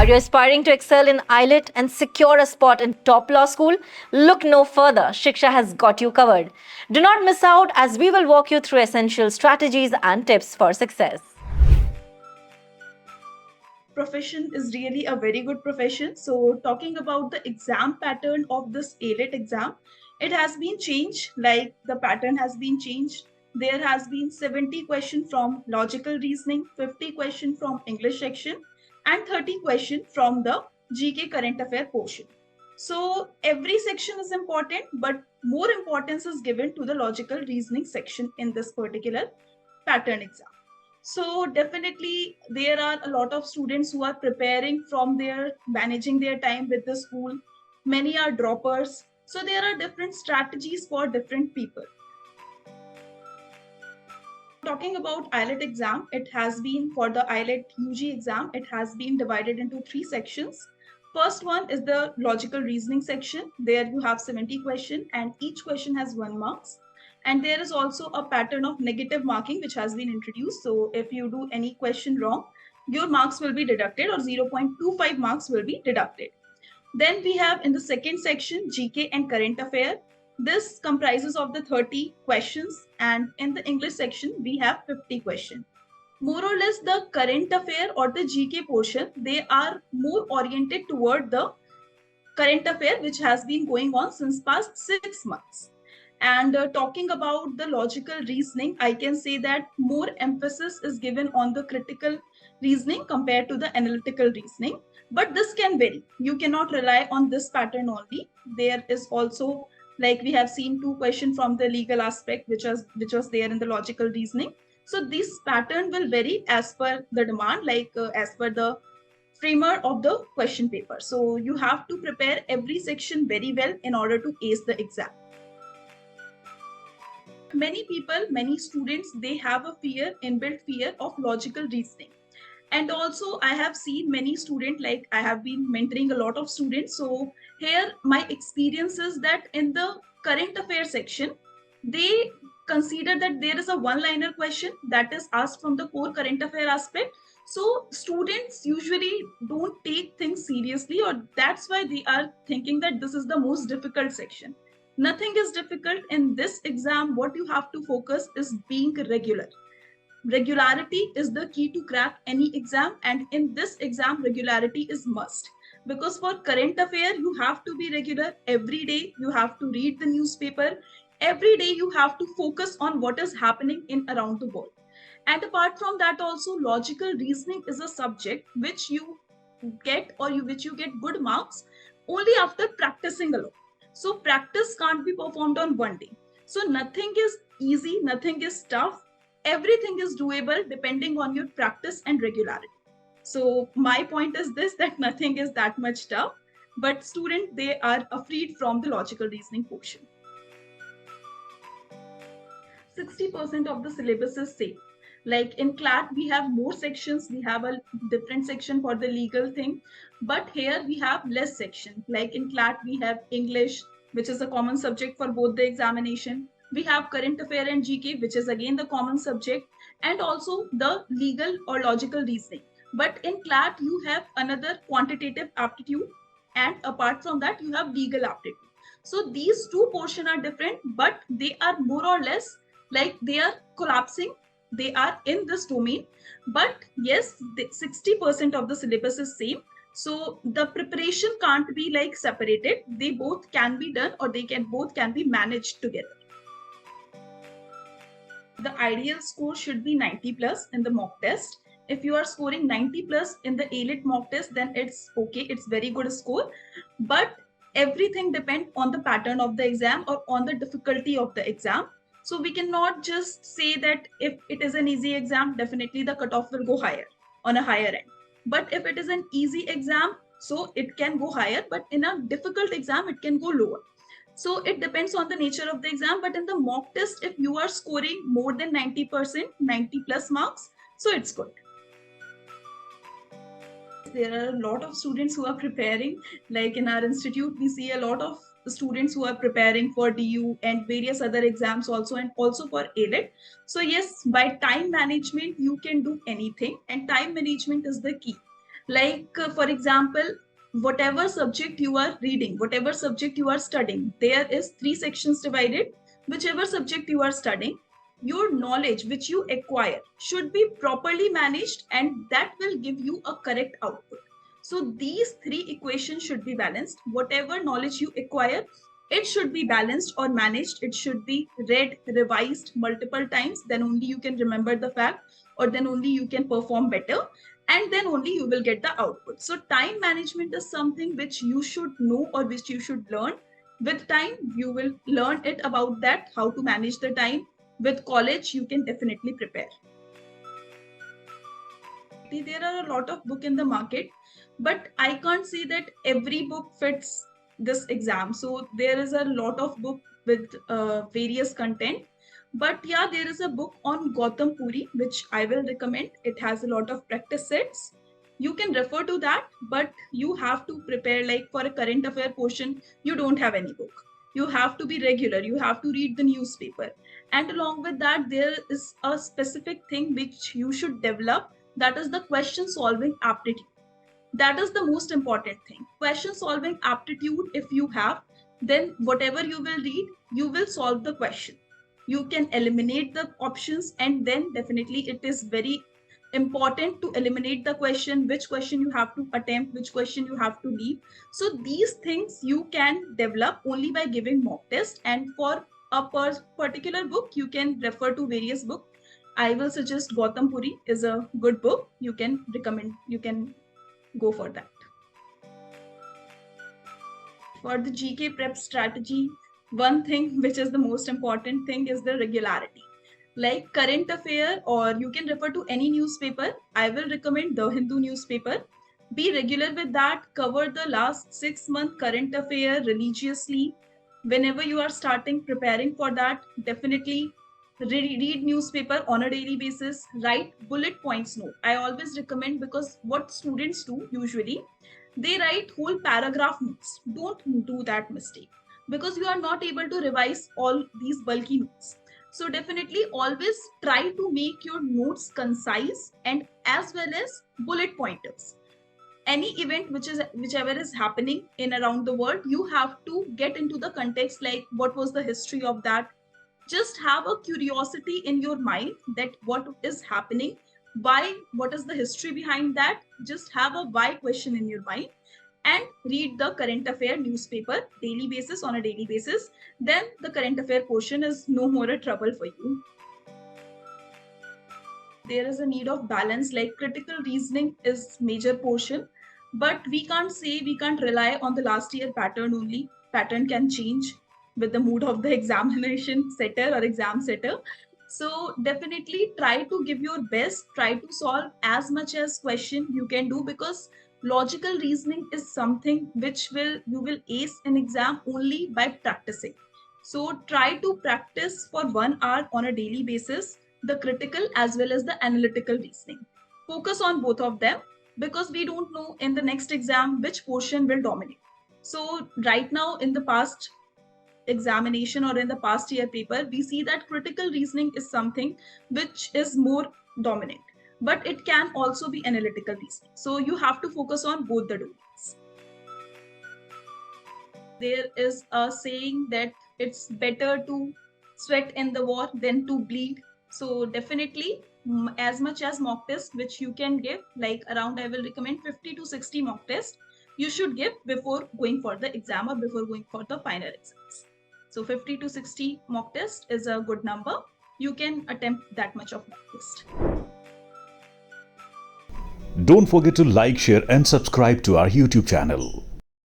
Are you aspiring to excel in AILET and secure a spot in top law school? Look no further. Shiksha has got you covered. Do not miss out as we will walk you through essential strategies and tips for success. Profession is really a very good profession. So talking about the exam pattern of this AILET exam, it has been changed, like the pattern has been changed. There has been 70 questions from logical reasoning, 50 questions from English section, and 30 questions from the GK current affair portion. So every section is important, but more importance is given to the logical reasoning section in this particular pattern exam. So definitely there are a lot of students who are preparing from their managing their time with the school. Many are droppers. So there are different strategies for different people. Talking about AILET exam, it has been for the AILET UG exam, it has been divided into 3 sections. First one is the logical reasoning section. There you have 70 questions and each question has 1 marks. And there is also a pattern of negative marking which has been introduced. So if you do any question wrong, your marks will be deducted or 0.25 marks will be deducted. Then we have in the second section GK and current affair. This comprises of the 30 questions, and in the English section we have 50 questions. More or less the current affair or the GK portion, they are more oriented toward the current affair which has been going on since past 6 months. And talking about the logical reasoning, I can say that more emphasis is given on the critical reasoning compared to the analytical reasoning. But this can vary. You cannot rely on this pattern only. There is also, like we have seen, 2 questions from the legal aspect, which was there in the logical reasoning. So this pattern will vary as per the demand, like as per the framer of the question paper. So you have to prepare every section very well in order to ace the exam. Many people, many students, they have a inbuilt fear of logical reasoning. And also I have seen many students, like I have been mentoring a lot of students. So here my experience is that in the current affairs section, they consider that there is a one-liner question that is asked from the core current affair aspect. So students usually don't take things seriously, or that's why they are thinking that this is the most difficult section. Nothing is difficult in this exam. What you have to focus is being regular. Regularity is the key to crack any exam, and in this exam regularity is must, because for current affair you have to be regular. Every day you have to read the newspaper. Every day you have to focus on what is happening in around the world. And apart from that, also logical reasoning is a subject which you which you get good marks only after practicing a lot. So practice can't be performed on one day. So nothing is easy, nothing is tough. Everything is doable depending on your practice and regularity. So my point is this, that nothing is that much tough, but students, they are afraid from the logical reasoning portion. 60% of the syllabus is same. Like in CLAT, we have more sections. We have a different section for the legal thing, but here we have less section. Like in CLAT, we have English, which is a common subject for both the examination. We have current affair and GK, which is again the common subject, and also the legal or logical reasoning. But in CLAT, you have another quantitative aptitude, and apart from that, you have legal aptitude. So these two portions are different, but they are more or less like they are collapsing. They are in this domain, but yes, 60% of the syllabus is same. So the preparation can't be like separated. They both can be done, or both can be managed together. The ideal score should be 90 plus in the mock test. If you are scoring 90 plus in the AILET mock test, then it's okay. It's very good score. But everything depends on the pattern of the exam or on the difficulty of the exam. So we cannot just say that if it is an easy exam, definitely the cutoff will go higher on a higher end. But if it is an easy exam, so it can go higher, but in a difficult exam, it can go lower. So it depends on the nature of the exam. But in the mock test, if you are scoring more than 90%, 90 plus marks, so it's good. There are a lot of students who are preparing, like in our institute, we see a lot of students who are preparing for DU and various other exams also, and also for AILET. So yes, by time management, you can do anything, and time management is the key. Like, for example, whatever subject you are reading, whatever subject you are studying, there is three sections divided. Whichever subject you are studying, your knowledge which you acquire should be properly managed, and that will give you a correct output. So these three equations should be balanced. Whatever knowledge you acquire, it should be balanced or managed. It should be read, revised multiple times. Then only you can remember the fact, or then only you can perform better, and then only you will get the output. So time management is something which you should know, or which you should learn. With time, you will learn it about that, how to manage the time. With college, you can definitely prepare. There are a lot of books in the market, but I can't say that every book fits this exam. So there is a lot of book with various content. But yeah, there is a book on Gautam Puri, which I will recommend. It has a lot of practice sets. You can refer to that, but you have to prepare. Like for a current affair portion, you don't have any book. You have to be regular. You have to read the newspaper. And along with that, there is a specific thing which you should develop, that is the question solving aptitude. That is the most important thing. Question solving aptitude, if you have, then whatever you will read, you will solve the question. You can eliminate the options, and then definitely it is very important to eliminate the question, which question you have to attempt, which question you have to leave. So these things you can develop only by giving mock test. And for a particular book, you can refer to various books. I will suggest Gautam Puri is a good book. You can recommend, you can go for that. For the GK prep strategy, one thing which is the most important thing is the regularity. Like current affair, or you can refer to any newspaper. I will recommend the Hindu newspaper. Be regular with that. Cover the last 6 month current affair religiously. Whenever you are starting preparing for that, definitely read newspaper on a daily basis. Write bullet points note. I always recommend, because what students do usually, they write whole paragraph notes. Don't do that mistake, because you are not able to revise all these bulky notes. So definitely always try to make your notes concise, and as well as bullet pointers. Any event whichever is happening in around the world, you have to get into the context, like what was the history of that. Just have a curiosity in your mind that what is happening, why, what is the history behind that. Just have a why question in your mind, and read the current affair newspaper daily basis, on a daily basis. Then the current affair portion is no more a trouble for you. There is a need of balance, like critical reasoning is major portion, but we can't rely on the last year pattern only. Pattern can change with the mood of the examination setter or exam setter. So definitely try to give your best, try to solve as much as question you can do, because logical reasoning is something which you will ace in exam only by practicing. So try to practice for 1 hour on a daily basis, the critical as well as the analytical reasoning. Focus on both of them, because we don't know in the next exam which portion will dominate. So right now in the past examination or in the past year paper, we see that critical reasoning is something which is more dominant, but it can also be analytical reasoning. So you have to focus on both the domains. There is a saying that it's better to sweat in the war than to bleed. So definitely as much as mock test which you can give, like around, I will recommend 50 to 60 mock tests you should give before going for the exam or before going for the final exams. So 50 to 60 mock test is a good number. You can attempt that much of mock test. Don't forget to like, share and subscribe to our YouTube channel.